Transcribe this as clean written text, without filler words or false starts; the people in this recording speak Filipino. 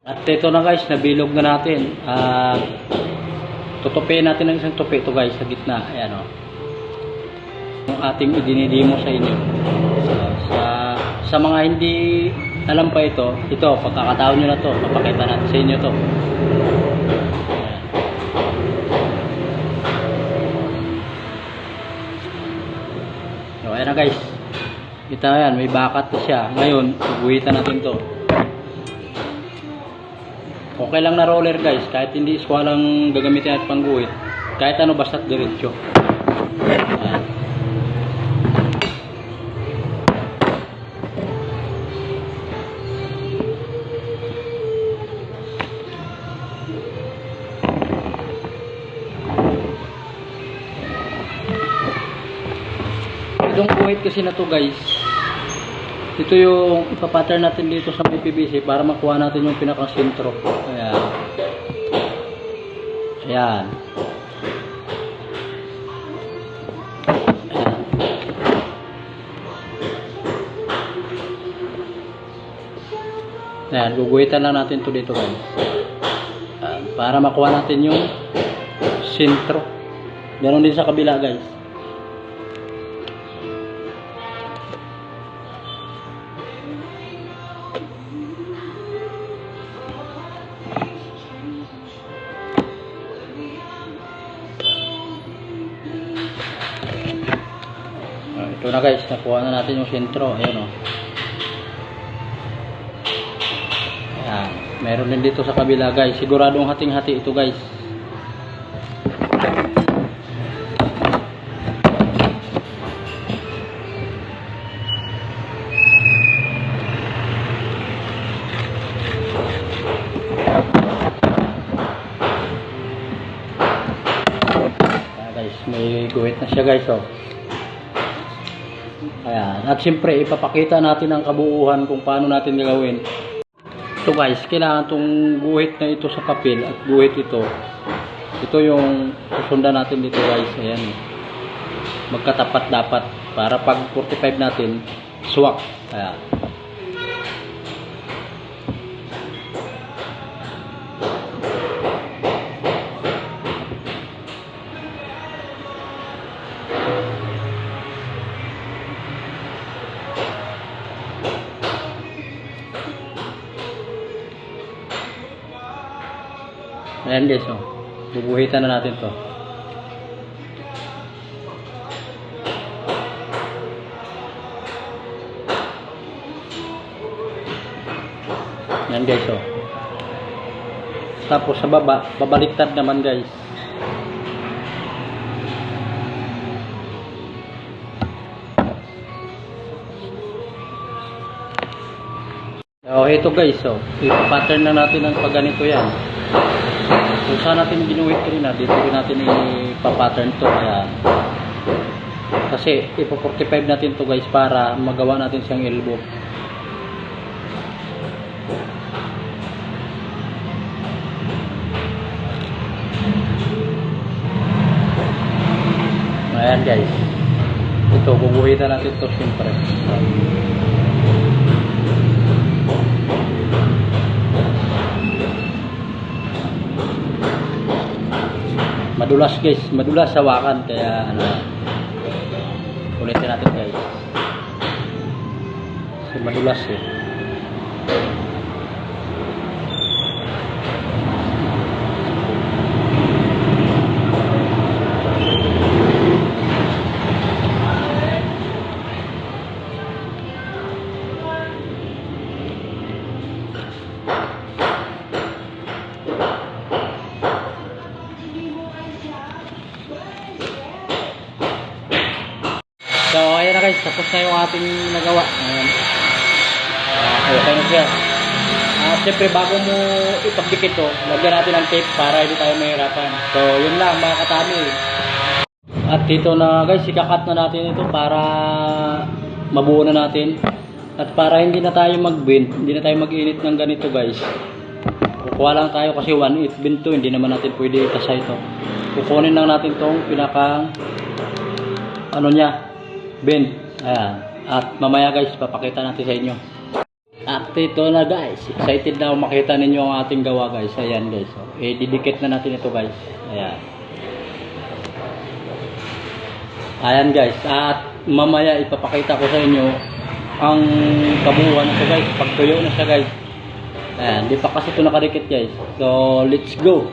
At ito na guys, nabilog na natin. Tutupiin natin ng isang tupi ito guys sa gitna. Ayan o. Yung ating idinidemo sa inyo. Sa mga hindi alam pa ito, pagkakataon nyo na to, papakita natin sa inyo to. So, ayan na guys. Kita yan, may bakat na siya. Ngayon, guhitan natin to. Okay lang na roller guys, kahit hindi iswalang gagamitin at pangguhit. Kahit ano basta't diretso. Ayan. Itong guhit kasi na to guys, ito yung ipapattern natin dito sa may PVC para makuha natin yung pinakasentro. Ayan. Ayan. Ayan, guguhitan lang natin to dito guys. Ayan, para makuha natin yung sentro. Ganon din sa kabila guys. Ito na guys, nakuha na natin yung sentro. Ayan o. Ayan. Meron din dito sa kabila guys. Siguradong hating-hati ito guys. Ayan guys, may guhit na siya guys o. Ayan. At siyempre, ipapakita natin ang kabuuhan kung paano natin gagawin. Ito guys, kailangan itong guhit na ito sa papel at guhit ito. Ito yung susundan natin dito guys. Ayan. Magkatapat dapat para pag 45 natin, swak. Ayan. Ayan guys, oh. Bubuhitan na natin to. Ayan guys, oh. Tapos sa baba, babaliktad naman guys. Oh, ito guys, oh. I-pattern na natin ang pagganito yan. So, saan natin ginuhit kanina, dito rin natin ipapattern to. Ayan. Kasi ipo 45 natin to guys para magawa natin siyang elbow. Ayan guys. Ito, guguhitan natin to siyempre. Madulas guys, madulas hawakan kaya ano. Ulitin natin guys. Kasi madulas eh. So, ayan na guys, tapos na yung ating nagawa. Ayan. Okay na siya. Siyempre, bago mo ipagdikit to, lagyan natin ng tape para hindi tayo mahirapan. So, yun lang mga katami. At dito na guys, ikakat na natin ito para mabuo na natin. At para hindi na tayo mag-bend, hindi na tayo mag-init ng ganito guys. Kukuha lang tayo kasi 1/8 bend to, hindi naman natin pwede itasa ito. Kukunin lang natin tong pinaka ano niya, bend. Ayan. At mamaya guys, papakita natin sa inyo. At ito na guys, excited na ako makita ninyo ang ating gawa guys. Ayan guys, so, didikit na natin ito guys. Ayan. Ayan guys, at mamaya ipapakita ko sa inyo ang kabuuan na siya guys, pagtuyo na siya guys. Ayan, di pa kasi ito nakadikit guys. So let's go.